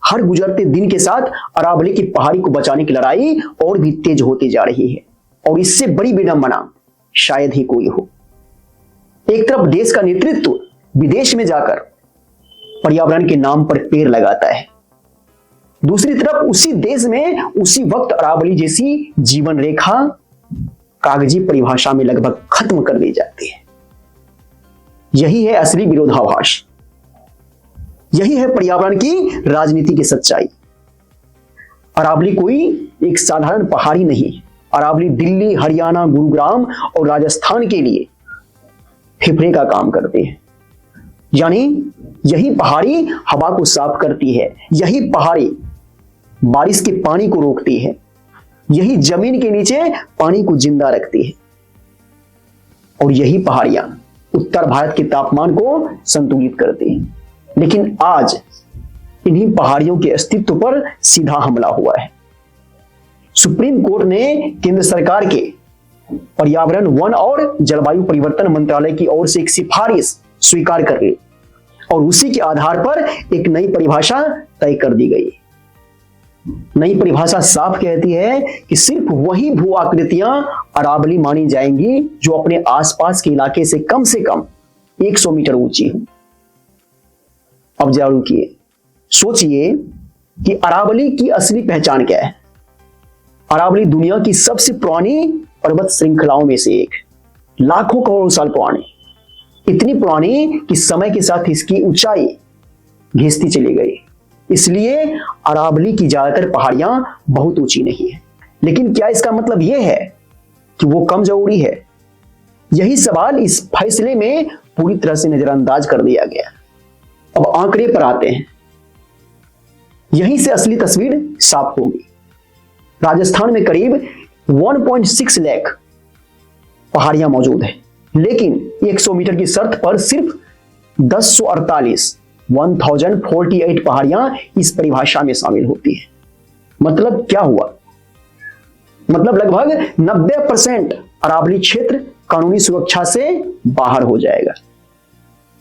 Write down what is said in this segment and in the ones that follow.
हर गुजरते दिन के साथ अरावली की पहाड़ी को बचाने की लड़ाई और भी तेज होती जा रही है, और इससे बड़ी विडंबना शायद ही कोई हो। एक तरफ देश का नेतृत्व विदेश में जाकर पर्यावरण के नाम पर पेड़ लगाता है, दूसरी तरफ उसी देश में उसी वक्त अरावली जैसी जीवन रेखा कागजी परिभाषा में लगभग खत्म कर दी जाती है। यही है असली विरोधाभास, यही है पर्यावरण की राजनीति की सच्चाई। अरावली कोई एक साधारण पहाड़ी नहीं, अरावली दिल्ली, हरियाणा, गुरुग्राम और राजस्थान के लिए फेफड़े का काम करते हैं। यानी यही पहाड़ी हवा को साफ करती है, यही पहाड़ी बारिश के पानी को रोकती है, यही जमीन के नीचे पानी को जिंदा रखती है, और यही पहाड़ियां उत्तर भारत के तापमान को संतुलित करती हैं। लेकिन आज इन्हीं पहाड़ियों के अस्तित्व पर सीधा हमला हुआ है। सुप्रीम कोर्ट ने केंद्र सरकार के पर्यावरण, वन और जलवायु परिवर्तन मंत्रालय की ओर से एक सिफारिश स्वीकार कर ली, और उसी के आधार पर एक नई परिभाषा तय कर दी गई। नई परिभाषा साफ कहती है कि सिर्फ वही भू आकृतियां अरावली मानी जाएंगी जो अपने आसपास के इलाके से कम 100 मीटर ऊंची हो। अब जरूर किए सोचिए कि अरावली की असली पहचान क्या है। अरावली दुनिया की सबसे पुरानी पर्वत श्रृंखलाओं में से एक, लाखों करोड़ों साल पुरानी, इतनी पुरानी कि समय के साथ इसकी ऊंचाई घिसती चली गई। इसलिए अरावली की ज्यादातर पहाड़ियां बहुत ऊंची नहीं है। लेकिन क्या इसका मतलब यह है कि वो कम जरूरी है? यही सवाल इस फैसले में पूरी तरह से नजरअंदाज कर दिया गया। अब आंकड़े पर आते हैं, यहीं से असली तस्वीर साफ होगी। राजस्थान में करीब 1.6 लाख पहाड़ियां मौजूद है, लेकिन 100 मीटर की शर्त पर सिर्फ 1048 पहाड़ियां इस परिभाषा में शामिल होती है। मतलब क्या हुआ? मतलब लगभग 90% अरावली क्षेत्र कानूनी सुरक्षा से बाहर हो जाएगा।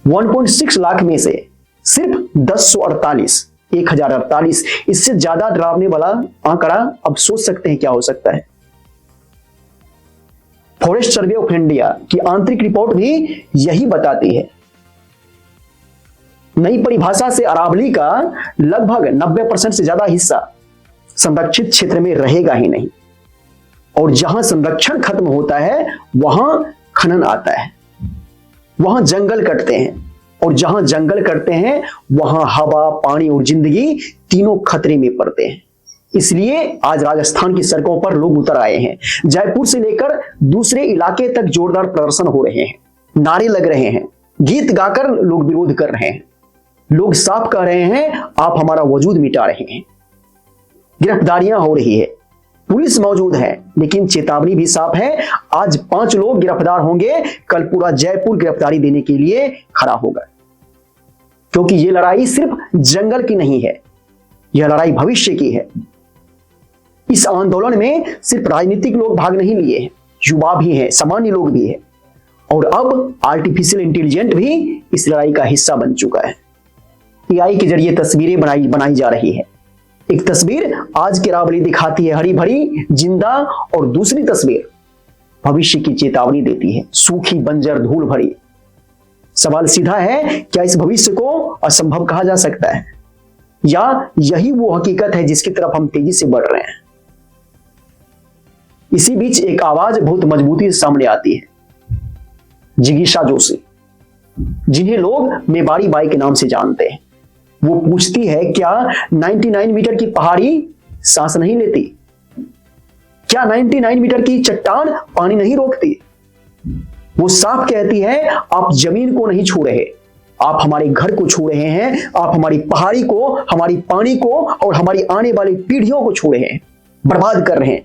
1.6 लाख में से सिर्फ 1048, इससे ज्यादा डरावने वाला आंकड़ा अब सोच सकते हैं क्या हो सकता है। फॉरेस्ट सर्वे ऑफ इंडिया की आंतरिक रिपोर्ट भी यही बताती है। नई परिभाषा से अरावली का लगभग 90% से ज्यादा हिस्सा संरक्षित क्षेत्र में रहेगा ही नहीं, और जहां संरक्षण खत्म होता है वहां खनन आता है, वहां जंगल कटते हैं, और जहां जंगल कटते हैं वहां हवा, पानी और जिंदगी तीनों खतरे में पड़ते हैं। इसलिए आज राजस्थान की सड़कों पर लोग उतर आए हैं। जयपुर से लेकर दूसरे इलाके तक जोरदार प्रदर्शन हो रहे हैं, नारे लग रहे हैं, गीत गाकर लोग विरोध कर रहे हैं। लोग साफ कह रहे हैं आप हमारा वजूद मिटा रहे हैं। गिरफ्तारियां हो रही है, पुलिस मौजूद है, लेकिन चेतावनी भी साफ है, आज 5 लोग गिरफ्तार होंगे, कल पूरा जयपुर गिरफ्तारी देने के लिए खड़ा होगा। क्योंकि यह लड़ाई सिर्फ जंगल की नहीं है, यह लड़ाई भविष्य की है। इस आंदोलन में सिर्फ राजनीतिक लोग भाग नहीं लिए हैं, युवा भी हैं, सामान्य लोग भी हैं, और अब आर्टिफिशियल इंटेलिजेंस भी इस लड़ाई का हिस्सा बन चुका है। AI के जरिए तस्वीरें बनाई जा रही है। एक तस्वीर आज की अरावली दिखाती है हरी भरी, जिंदा, और दूसरी तस्वीर भविष्य की चेतावनी देती है, सूखी, बंजर, धूल भरी। सवाल सीधा है, क्या इस भविष्य को असंभव कहा जा सकता है, या यही वो हकीकत है जिसकी तरफ हम तेजी से बढ़ रहे हैं? इसी बीच एक आवाज बहुत मजबूती से सामने आती है, जिगीशा जोशी, जिन्हें लोग मेवाड़ी बाई के नाम से जानते हैं। वो पूछती है, क्या 99 मीटर की पहाड़ी सांस नहीं लेती? क्या 99 मीटर की चट्टान पानी नहीं रोकती? वो साफ कहती है, आप जमीन को नहीं छू रहे, आप हमारे घर को छू रहे हैं, आप हमारी पहाड़ी को, हमारी पानी को और हमारी आने वाली पीढ़ियों को छू रहे हैं, बर्बाद कर रहे हैं।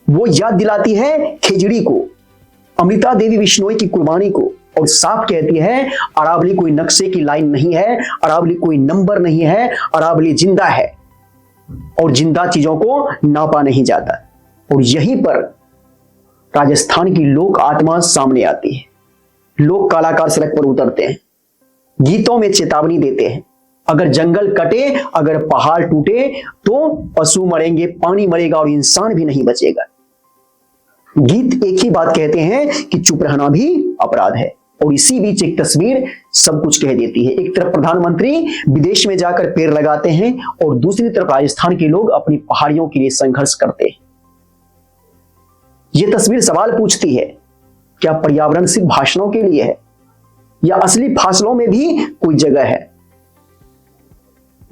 वो याद दिलाती है खेजड़ी को, अमृता देवी बिश्नोई की कुर्बानी को, और साफ कहती है अरावली कोई नक्शे की लाइन नहीं है, अरावली कोई नंबर नहीं है, अरावली जिंदा है, और जिंदा चीजों को नापा नहीं जाता। और यहीं पर राजस्थान की लोक आत्मा सामने आती है। लोक कलाकार सड़क पर उतरते हैं, गीतों में चेतावनी देते हैं, अगर जंगल कटे, अगर पहाड़ टूटे तो पशु मरेंगे, पानी मरेगा और इंसान भी नहीं बचेगा। गीत एक ही बात कहते हैं कि चुप रहना भी अपराध है। और इसी बीच एक तस्वीर सब कुछ कह देती है। एक तरफ प्रधानमंत्री विदेश में जाकर पेड़ लगाते हैं और दूसरी तरफ राजस्थान के लोग अपनी पहाड़ियों के लिए संघर्ष करते हैं। यह तस्वीर सवाल पूछती है, क्या पर्यावरण सिर्फ भाषणों के लिए है या असली फासलों में भी कोई जगह है?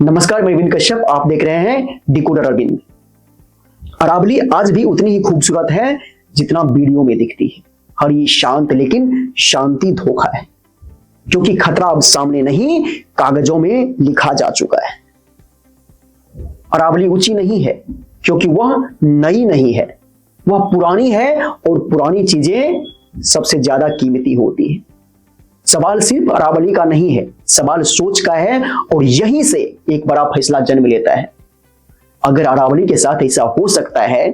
नमस्कार, मैं अरविंद कश्यप, आप देख रहे हैं डिकोडर अरविंद। अरावली आज भी उतनी ही खूबसूरत है जितना वीडियो में दिखती है। हरी शांत, लेकिन शांति धोखा है, क्योंकि खतरा अब सामने नहीं, कागजों में लिखा जा चुका है। अरावली ऊंची नहीं है क्योंकि वह नई नहीं है, वह पुरानी है और पुरानी चीजें सबसे ज्यादा कीमती होती है। सवाल सिर्फ अरावली का नहीं है, सवाल सोच का है और यहीं से एक बड़ा फैसला जन्म लेता है। अगर अरावली के साथ ऐसा हो सकता है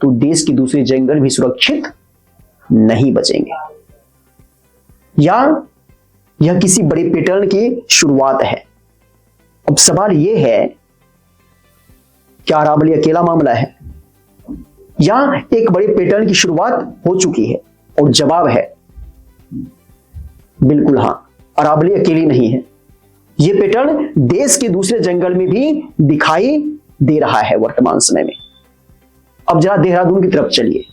तो देश के दूसरे जंगल भी सुरक्षित नहीं बचेंगे। या यह किसी बड़े पैटर्न की शुरुआत है। अब सवाल यह है, क्या अरावली अकेला मामला है या एक बड़े पैटर्न की शुरुआत हो चुकी है? और जवाब है बिल्कुल हां, अरावली अकेली नहीं है। यह पैटर्न देश के दूसरे जंगल में भी दिखाई दे रहा है वर्तमान समय में। अब जरा देहरादून की तरफ चलिए।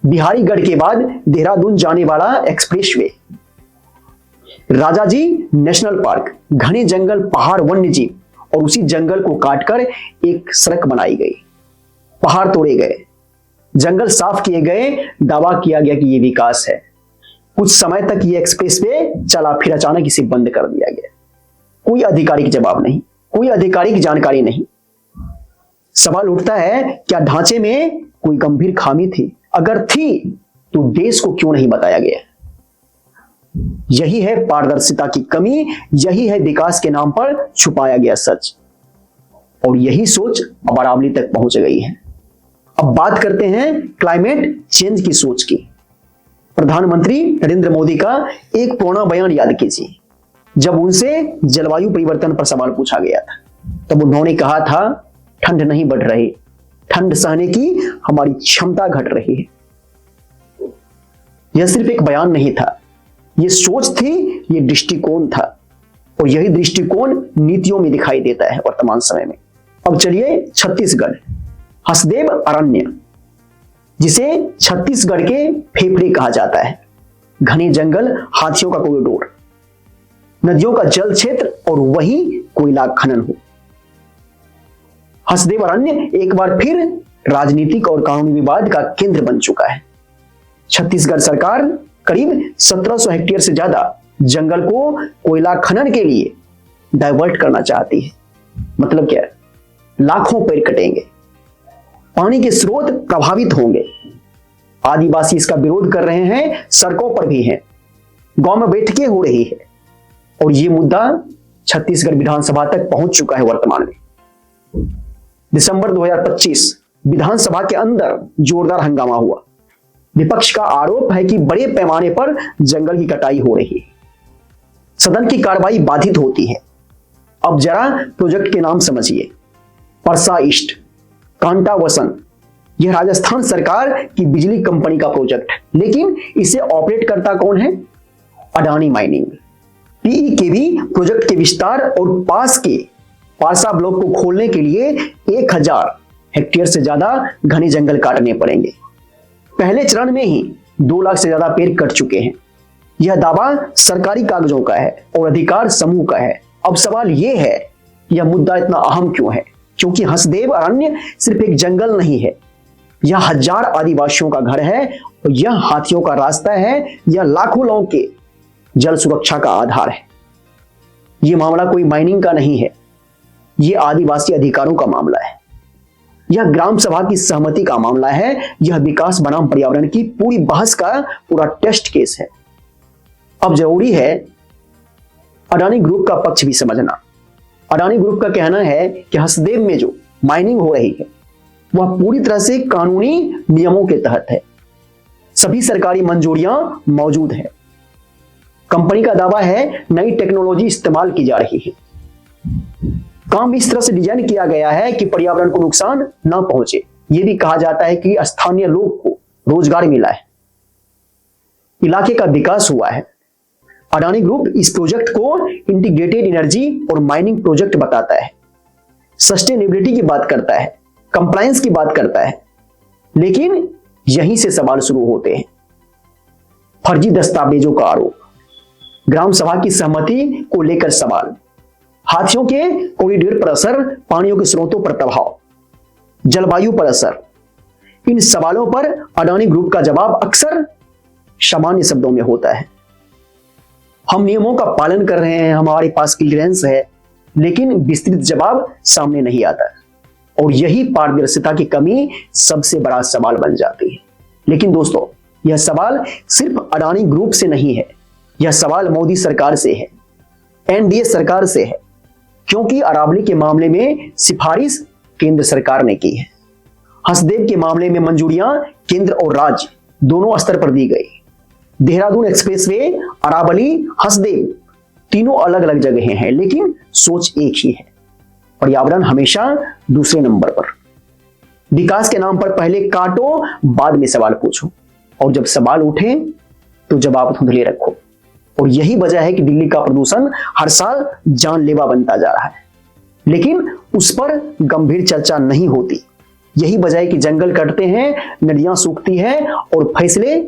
बिहारीगढ़ के बाद देहरादून जाने वाला एक्सप्रेसवे, राजाजी नेशनल पार्क, घने जंगल, पहाड़, वन्य जीव और उसी जंगल को काटकर एक सड़क बनाई गई। पहाड़ तोड़े गए, जंगल साफ किए गए, दावा किया गया कि यह विकास है। कुछ समय तक यह एक्सप्रेसवे चला, फिर अचानक इसे बंद कर दिया गया। कोई आधिकारिक जवाब नहीं, कोई आधिकारिक जानकारी नहीं। सवाल उठता है, क्या ढांचे में कोई गंभीर खामी थी? अगर थी तो देश को क्यों नहीं बताया गया? यही है पारदर्शिता की कमी, यही है विकास के नाम पर छुपाया गया सच। और यही सोच अब अरावली तक पहुंच गई है। अब बात करते हैं क्लाइमेट चेंज की सोच की। प्रधानमंत्री नरेंद्र मोदी का एक पुराना बयान याद कीजिए। जब उनसे जलवायु परिवर्तन पर सवाल पूछा गया था, तब उन्होंने कहा था, ठंड नहीं बढ़ रही, ठंड सहने की हमारी क्षमता घट रही है। यह सिर्फ एक बयान नहीं था, यह सोच थी, यह दृष्टिकोण था। और यही दृष्टिकोण नीतियों में दिखाई देता है वर्तमान समय में। अब चलिए छत्तीसगढ़, हसदेव अरण्य, जिसे छत्तीसगढ़ के फेफड़े कहा जाता है। घने जंगल, हाथियों का कॉरिडोर, नदियों का जल क्षेत्र और वही कोयला खनन हो। हसदेव अरण्य एक बार फिर राजनीतिक और कानूनी विवाद का केंद्र बन चुका है। छत्तीसगढ़ सरकार करीब 1700 हेक्टेयर से ज्यादा जंगल को कोयला खनन के लिए डाइवर्ट करना चाहती है। मतलब क्या है? लाखों पेड़ कटेंगे, पानी के स्रोत प्रभावित होंगे। आदिवासी इसका विरोध कर रहे हैं, सड़कों पर भी हैं, गांव में बैठकें हो रही है और यह मुद्दा छत्तीसगढ़ विधानसभा तक पहुंच चुका है वर्तमान में। दिसंबर 2025 विधानसभा के अंदर जोरदार हंगामा हुआ। विपक्ष का आरोप है कि बड़े पैमाने पर जंगल की कटाई हो रही है, सदन की कार्रवाई बाधित होती है। अब जरा प्रोजेक्ट के नाम समझिए। परसा ईस्ट, कांटा वसन, यह राजस्थान सरकार की बिजली कंपनी का प्रोजेक्ट है, लेकिन इसे ऑपरेट करता कौन है? अडानी माइनिंग। पीईकेवी प्रोजेक्ट के विस्तार और पास के पारसा ब्लॉक को खोलने के लिए 1000 हेक्टेयर से ज्यादा घने जंगल काटने पड़ेंगे। पहले चरण में ही 2 लाख से ज्यादा पेड़ कट चुके हैं। यह दावा सरकारी कागजों का है और अधिकार समूह का है। अब सवाल यह है, यह मुद्दा इतना अहम क्यों है? क्योंकि हसदेव अरण्य सिर्फ एक जंगल नहीं है, यह 1000 आदिवासियों का घर है, और यह हाथियों का रास्ता है, यह लाखों लोगों के जल सुरक्षा का आधार है। यह मामला कोई माइनिंग का नहीं है, यह आदिवासी अधिकारों का मामला है, यह ग्राम सभा की सहमति का मामला है, यह विकास बनाम पर्यावरण की पूरी बहस का पूरा टेस्ट केस है। अब जरूरी है अडानी ग्रुप का पक्ष भी समझना। अडानी ग्रुप का कहना है कि हसदेव में जो माइनिंग हो रही है वह पूरी तरह से कानूनी नियमों के तहत है, सभी सरकारी मंजूरियां मौजूद है। कंपनी का दावा है नई टेक्नोलॉजी इस्तेमाल की जा रही है। काम इस तरह से डिजाइन किया गया है कि पर्यावरण को नुकसान न पहुंचे। यह भी कहा जाता है कि स्थानीय लोग को रोजगार मिला है, इलाके का विकास हुआ है। अडानी ग्रुप इस प्रोजेक्ट को इंटीग्रेटेड एनर्जी और माइनिंग प्रोजेक्ट बताता है, सस्टेनेबिलिटी की बात करता है, कंप्लायंस की बात करता है। लेकिन यहीं से सवाल शुरू होते हैं। फर्जी दस्तावेजों का आरोप, ग्राम सभा की सहमति को लेकर सवाल, हाथियों के कॉरिडोर पर असर, पानियों के स्रोतों पर प्रभाव, जलवायु पर असर। इन सवालों पर अडानी ग्रुप का जवाब अक्सर सामान्य शब्दों में होता है। हम नियमों का पालन कर रहे हैं, हमारे पास क्लियरेंस है, लेकिन विस्तृत जवाब सामने नहीं आता और यही पारदर्शिता की कमी सबसे बड़ा सवाल बन जाती है। लेकिन दोस्तों, यह सवाल सिर्फ अडानी ग्रुप से नहीं है, यह सवाल मोदी सरकार से है, एनडीए सरकार से है, क्योंकि अरावली के मामले में सिफारिश केंद्र सरकार ने की है। हंसदेव के मामले में मंजूरियां केंद्र और राज्य दोनों स्तर पर दी गई। देहरादून एक्सप्रेसवे, अरावली, हंसदेव तीनों अलग अलग जगहें हैं, लेकिन सोच एक ही है। पर्यावरण हमेशा दूसरे नंबर पर। विकास के नाम पर पहले काटो, बाद में सवाल पूछो, और जब सवाल उठे तो जवाब धुंधले रखो। और यही वजह है कि दिल्ली का प्रदूषण हर साल जानलेवा बनता जा रहा है, लेकिन उस पर गंभीर चर्चा नहीं होती। यही वजह है कि जंगल कटते हैं, नदियां सूखती हैं और फैसले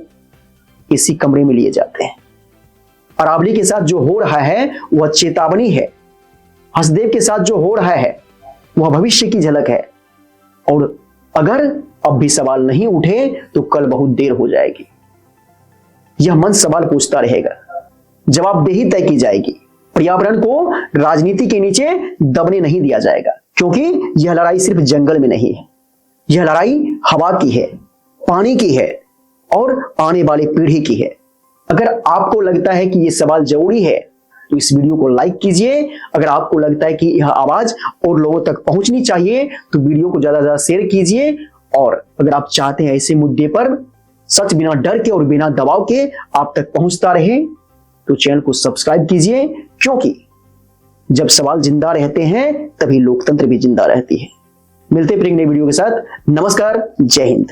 इसी कमरे में लिए जाते हैं। अरावली के साथ जो हो रहा है वह चेतावनी है, हंसदेव के साथ जो हो रहा है वह भविष्य की झलक है। और अगर अब भी सवाल नहीं उठे तो कल बहुत देर हो जाएगी। यह मन सवाल पूछता रहेगा, जवाबदेही तय की जाएगी। पर्यावरण को राजनीति के नीचे दबने नहीं दिया जाएगा, क्योंकि यह लड़ाई सिर्फ जंगल में नहीं है, यह लड़ाई हवा की है, पानी की है और आने वाली पीढ़ी की है। अगर आपको लगता है कि यह सवाल जरूरी है तो इस वीडियो को लाइक कीजिए। अगर आपको लगता है कि यह आवाज और लोगों तक पहुंचनी चाहिए तो वीडियो को ज्यादा से ज्यादा शेयर कीजिए। और अगर आप चाहते हैं ऐसे मुद्दे पर सच बिना डर के और बिना दबाव के आप तक पहुंचता रहे तो चैनल को सब्सक्राइब कीजिए, क्योंकि जब सवाल जिंदा रहते हैं तभी लोकतंत्र भी जिंदा रहती है। मिलते हैं फिर एक नई वीडियो के साथ। नमस्कार, जय हिंद।